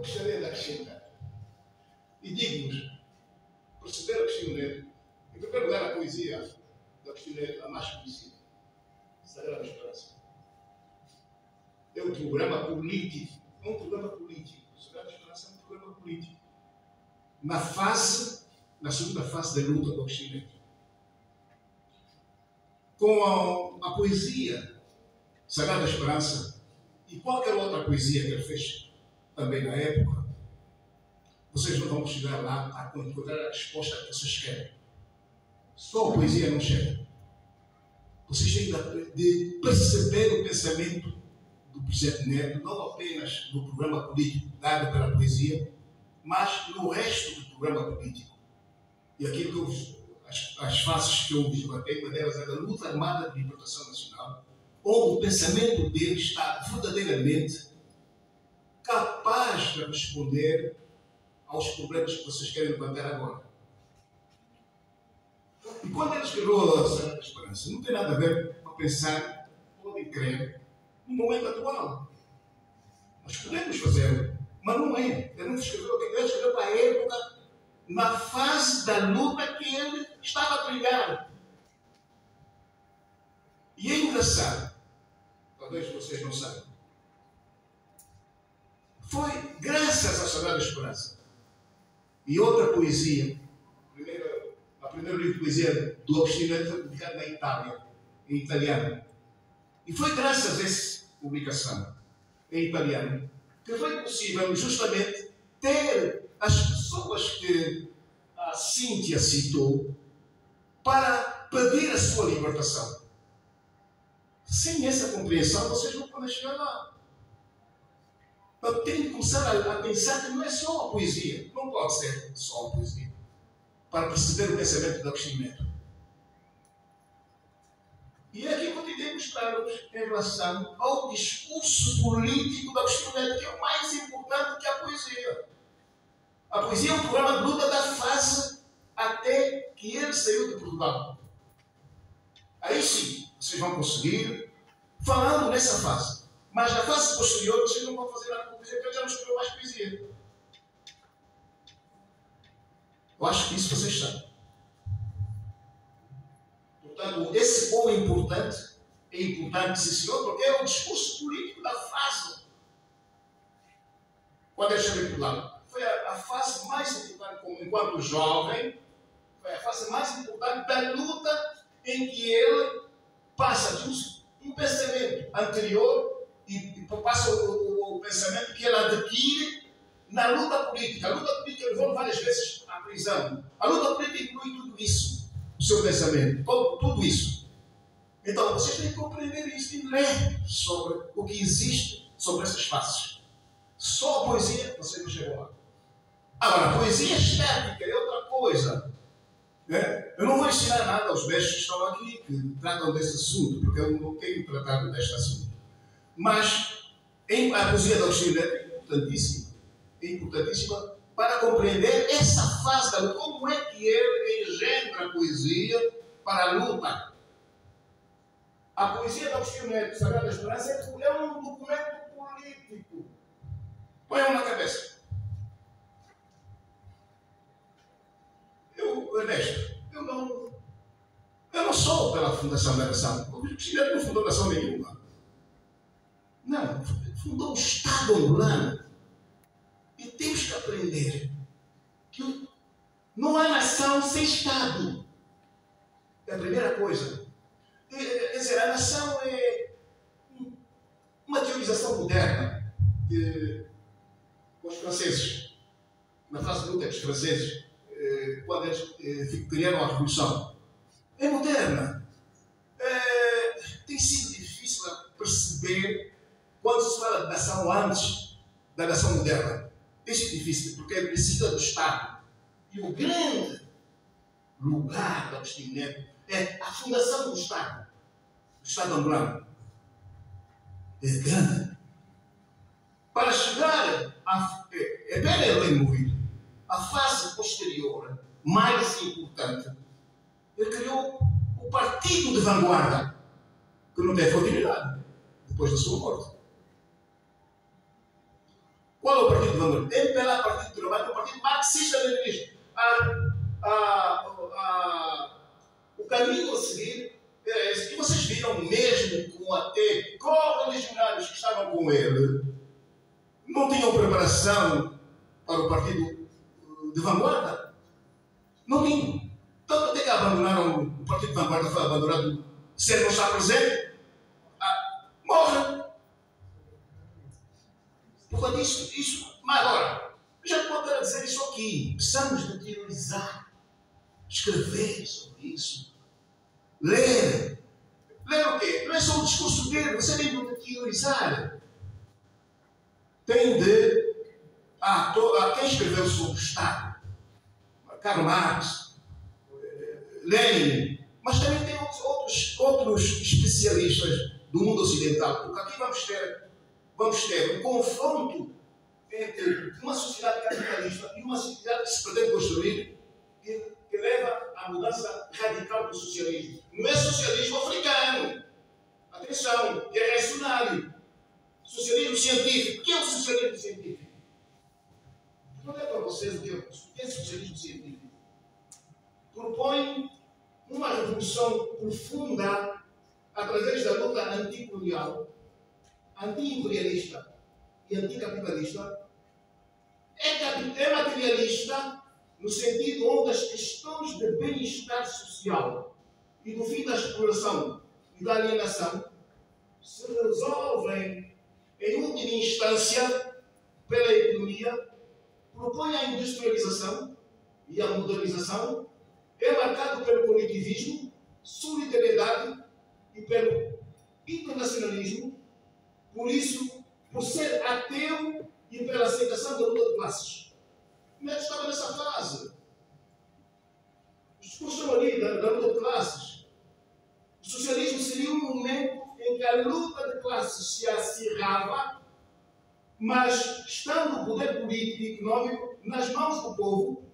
gostaria de acrescentar. E digo-vos, perceber Agostinho Neto, em primeiro lugar, a poesia de Agostinho Neto, a mais conhecida, Sagrada Esperança. É um programa político. É um programa político. Sagrada Esperança é um programa político. Na segunda fase da luta do Agostinho Neto. Com a poesia Sagrada Esperança e qualquer outra poesia que ele fez também na época, vocês não vão chegar lá a encontrar a resposta que vocês querem. Só a poesia não chega. Vocês têm de perceber o pensamento do presidente Neto, não apenas no programa político dado pela poesia, mas no resto do programa político. E aquilo que as fases que eu vos batei, uma delas é da luta armada de libertação nacional, onde o pensamento dele está verdadeiramente capaz de responder aos problemas que vocês querem levantar agora. E quando ele escreveu a Sagrada Esperança, não tem nada a ver para pensar, podem crer, no momento atual. Nós podemos fazê-lo, mas não é. Ele não escreveu o que ele escreveu para a época, na fase da luta que ele estava a trilhar. E é engraçado, talvez vocês não saibam, foi graças à Sagrada Esperança e outra poesia, a primeiro livro de poesia do Agostinho Neto foi publicado na Itália, em italiano. E foi graças a essa publicação em italiano que foi possível justamente ter as pessoas que a Cíntia citou para pedir a sua libertação. Sem essa compreensão, vocês não podem chegar lá. Então, tem que começar a pensar que não é só a poesia. Não pode ser só a poesia. Para perceber o pensamento do Agostinho Neto. E é aqui que eu tentei mostrar-vos em relação ao discurso político do Agostinho Neto, que é o mais importante que a poesia. A poesia é um programa de luta da fase até que ele saiu de Portugal. Aí sim, vocês vão conseguir, falando nessa fase. Mas na fase posterior, vocês não vão fazer nada com poesia, porque ele já não escreveu mais poesia. Eu acho que isso vocês sabem. Portanto, esse ponto é importante, sim senhor, porque é o discurso político da fase. Quando ele chegou em Portugal, foi a fase mais importante, enquanto jovem, foi a fase mais importante da luta em que ele passa de um pensamento anterior e passa o pensamento que ele adquire na luta política. A luta política levou várias vezes à prisão. A luta política inclui tudo isso, o seu pensamento, tudo isso. Então, vocês têm que compreender isso e ler sobre o que existe sobre essas faces. Só a poesia, vocês não chegam lá. Agora, a poesia estética é outra coisa. Eu não vou ensinar nada aos mestres que estão aqui, que tratam desse assunto, porque eu não tenho tratado deste assunto. Mas a poesia de Agostinho Neto é importantíssima para compreender essa fase da luta. Como é que ele engendra a poesia para a luta? A poesia de Agostinho Neto, Sagrada Esperança, é um documento político. Põe na cabeça. Ernesto, eu não sou pela Fundação da Nação. O Agostinho Neto não fundou nação nenhuma. Não, fundou um Estado angolano. E temos que aprender que não há nação sem Estado. É a primeira coisa. Quer dizer, a nação é uma teorização moderna com os franceses. Na fase de luta dos franceses, quando eles criaram a Revolução. É moderna. Tem sido difícil perceber quando se fala de nação antes da nação moderna. Tem sido difícil, porque precisa do Estado. E o grande lugar do Agostinho Neto é a fundação do Estado angolano. É grande. Para chegar é bem ele ter movido. A fase posterior, mais importante, ele criou o Partido de Vanguarda, que não teve continuidade depois da sua morte. Qual é o Partido Vanguarda? MPLA, Partido do Trabalho, é o Partido Marxista-Leninista. O caminho a seguir era esse. E vocês viram mesmo com até correligionários que estavam com ele, não tinham preparação para o Partido de Vanguarda. Não tinham. Tanto até que abandonaram o Partido de Vanguarda, foi abandonado, se ele não está presente, morre. Por causa disso. Mas agora, já te pode dizer isso aqui. Precisamos de teorizar, escrever sobre isso, ler. Ler o quê? Não é só o discurso dele, você tem de teorizar. Tem de. Quem escreveu sobre o Estado? Karl Marx, Lenin, mas também tem outros especialistas do mundo ocidental, porque aqui vamos ter um confronto entre uma sociedade capitalista e uma sociedade que se pretende construir, que leva à mudança radical do socialismo. Não é socialismo africano, atenção, que é reacionário. Socialismo científico. O que é o socialismo científico? Vou ler para vocês o que é socialismo científico. Propõe uma revolução profunda através da luta anticolonial, anti-imperialista e anticapitalista. É materialista no sentido onde as questões de bem-estar social e do fim da exploração e da alienação se resolvem em última instância pela economia, propõe a industrialização e a modernização, é marcado pelo coletivismo, solidariedade e pelo internacionalismo, por isso, por ser ateu e pela aceitação da luta de classes. Como é que estava nessa fase? Os discursos estão ali da luta de classes. O socialismo seria um momento em que a luta de classes se acirrava, mas estando o poder político e económico nas mãos do povo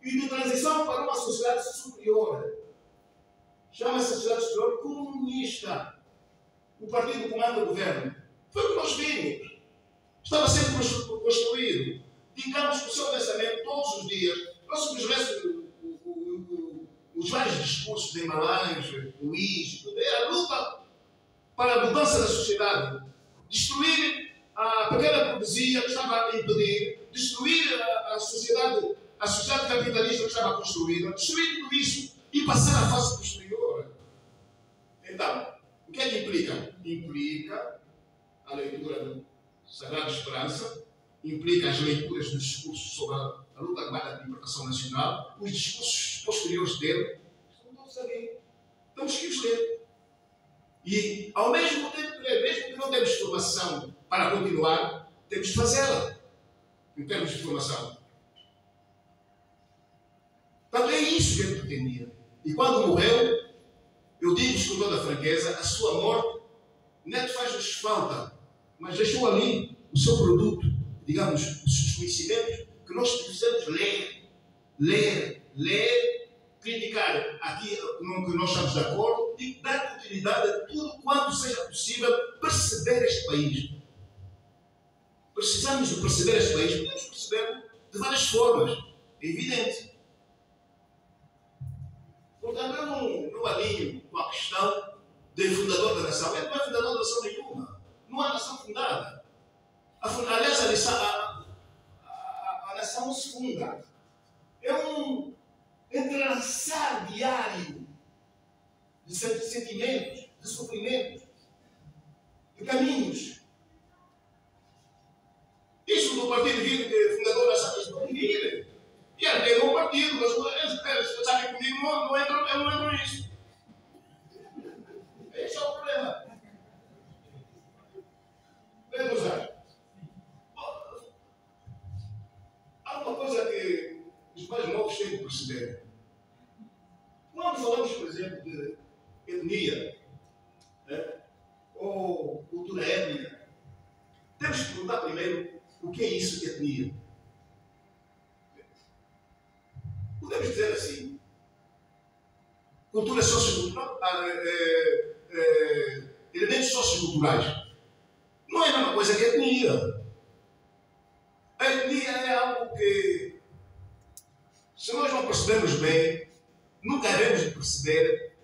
e de transição para uma sociedade superior. Chama-se sociedade superior comunista. O partido comanda o governo. Foi o que nós vimos. Estava sendo construído. Digamos que o seu pensamento, todos os dias, nós subjugamos os vários discursos em Malange, Luís, era a luta para a mudança da sociedade. Destruir a pequena burguesia que estava a impedir, destruir a sociedade capitalista que estava construída, destruir tudo isso e passar à fase posterior. Então, o que é que implica? Implica a leitura do Sagrada Esperança, implica as leituras dos discursos sobre a luta armada de libertação nacional, os discursos posteriores dele, estão todos ali. Temos que os ler. E, ao mesmo tempo que ler, mesmo que não temos formação para continuar, temos de fazê-la, em termos de formação. Portanto, é isso que ele pretendia. E quando morreu, eu digo com toda a franqueza, a sua morte não é que faz-nos falta, mas deixou ali o seu produto, digamos, os seus conhecimentos, que nós precisamos ler, criticar aquilo que nós estamos de acordo e dar continuidade a tudo quanto seja possível perceber este país. Precisamos de perceber este país, podemos perceber de várias formas, é evidente. Portanto, eu não alinho com a questão de fundador da nação. Ele não é fundador da nação nenhuma. Não há nação fundada. Aliás, a nação não se funda. É um entrelaçar diário de sentimentos, de sofrimentos, de caminhos. Isso do partido fundador da nação, isso não divide. E ele tem um partido, mas eles sabem comigo, eu não entro nisso. Esse é o problema. Vamos lá. Há uma coisa que os mais novos têm de perceber. Quando falamos, por exemplo, de etnia, ou cultura étnica, temos que perguntar primeiro o que é isso de etnia. Podemos dizer assim, cultura sociocultural, elementos socioculturais. Não é a mesma coisa que etnia. algo que, se nós não percebermos bem, nunca iremos perceber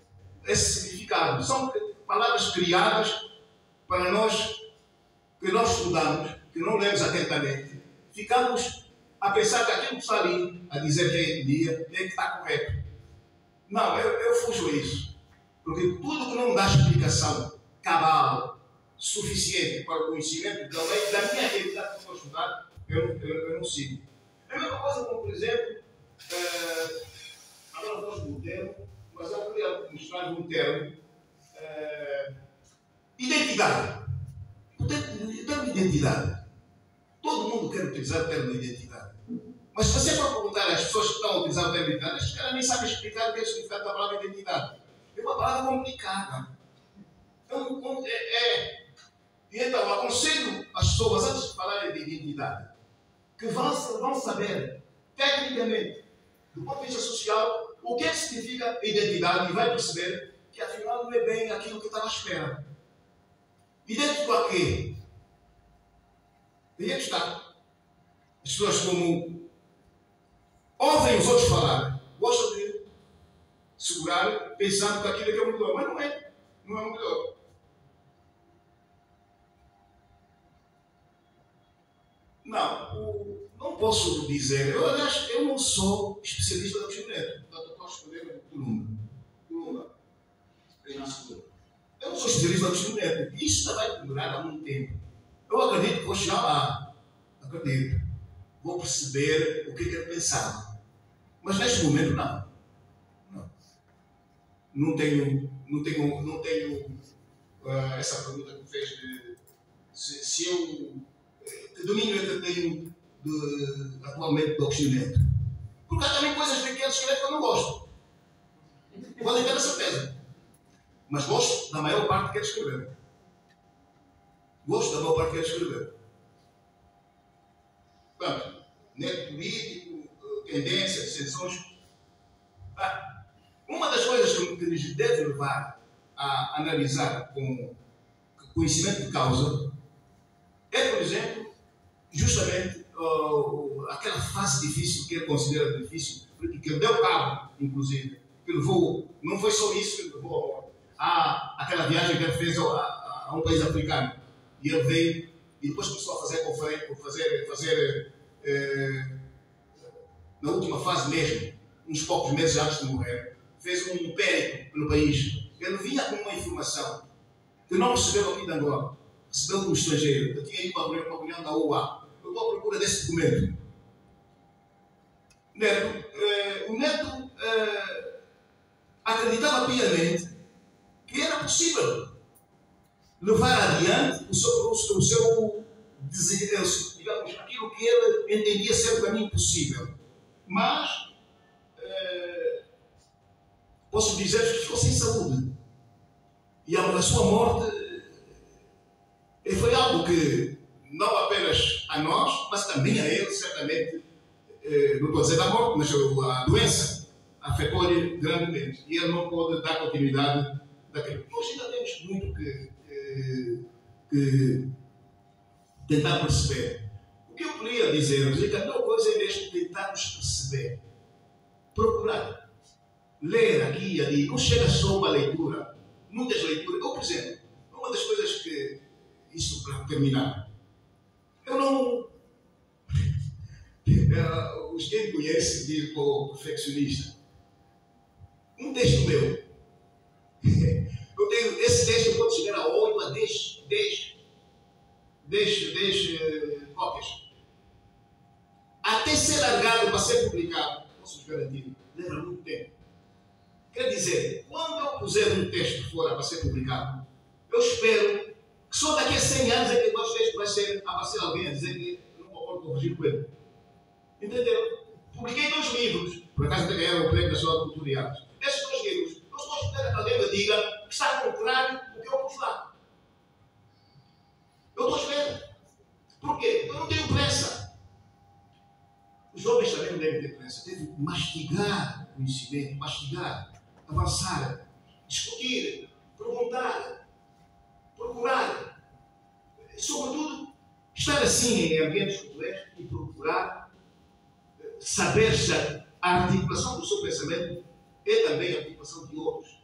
esse significado. São palavras criadas para nós, que nós estudamos, que não lemos atentamente, ficamos a pensar que aquilo que está ali, a dizer que é dia, é que está correto. Não, eu fujo a isso. Porque tudo que não dá explicação cabal suficiente para o conhecimento da lei, da minha realidade que estou a estudar, eu não sigo. É a mesma coisa como, por exemplo, agora vamos no termo, mas eu queria mostrar um termo, identidade. O termo identidade. Todo mundo quer utilizar o termo identidade. Mas se você for perguntar às pessoas que estão a utilizar o termo identidade, as caras nem sabem explicar o que é o significado da palavra identidade. É uma palavra complicada. E então, aconselho as pessoas, antes de falarem de identidade, que vão saber, tecnicamente, do ponto de vista social, o que significa identidade e vai perceber que, afinal, não é bem aquilo que estava à espera. Idêntico a quê? Idêntico está. As pessoas como ouvem os outros falar, gostam de segurar, pensando que aquilo é que é o melhor, mas não é. Não é o melhor. Não posso dizer. Aliás, eu não sou especialista da bicicleta. Portanto, eu estou a escolher coluna. Eu não sou especialista da bicicleta. Isto vai demorar algum tempo. Eu acredito que vou chegar lá. Acredito. Vou perceber o que é pensado. Mas neste momento, não. Não tenho essa pergunta que me fez de se eu que domínio é que tenho atualmente do Occidente. Porque há também coisas que ele escreve que eu não gosto. Podem ter a certeza. Mas gosto da maior parte que ele escreveu. Gosto da maior parte que ele escreveu. Portanto, neto político, tendências, dissensões. Uma das coisas que nos deve levar a analisar com conhecimento de causa é, por exemplo, justamente aquela fase difícil que ele considera difícil, porque ele deu cabo, inclusive, que levou, não foi só isso que ele levou aquela viagem que ele fez a um país africano. E ele veio e depois começou a fazer na última fase mesmo, uns poucos meses antes de morrer, fez um périplo no país. Ele vinha com uma informação que não recebeu aqui de Angola, recebeu do estrangeiro. Eu tinha ido para a reunião da OA. Eu estou à procura desse documento. O Neto acreditava piamente que era possível levar adiante o seu digamos, aquilo que ele entendia ser o caminho possível. Mas posso dizer que ficou sem saúde. E a sua morte foi algo que não apenas a nós, mas também a ele, certamente, não estou a dizer da morte, mas a doença afetou-lhe grandemente. E ele não pôde dar continuidade daquilo. Nós ainda temos muito que tentar perceber. O que eu queria dizer é que a melhor coisa é mesmo tentarmos perceber. Procurar. Ler aqui e ali. Não chega só uma leitura. Muitas leituras. Ou, por exemplo, uma das coisas que, isso para terminar, eu não. Os que me conhecem dizem que eu perfeccionista. Um texto meu. Eu tenho esse texto, pode chegar a 8, a 10 cópias. Até ser largado para ser publicado, posso te garantir, leva muito tempo. Quer dizer, quando eu puser um texto fora para ser publicado, eu espero que só daqui a 100 anos é que o nosso texto vai ser aparecer alguém a dizer que eu não concordo com o Virgílio Coelho. Entendeu? Publiquei 2 livros, por acaso até ganharam o Prémio Nacional de Cultura e Artes. Esses 2 livros, eu só espero que alguém me diga que está contrário do que eu pus lá. Eu estou à espera. Por quê? Eu não tenho pressa. Os jovens também não devem ter pressa. Devem mastigar o conhecimento, mastigar, avançar, discutir, perguntar, procurar. Sobretudo, estar assim em ambientes como este e procurar saber se a articulação do seu pensamento é também a articulação de outros.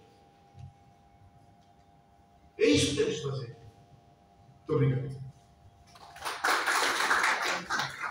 É isso que temos de fazer. Muito obrigado.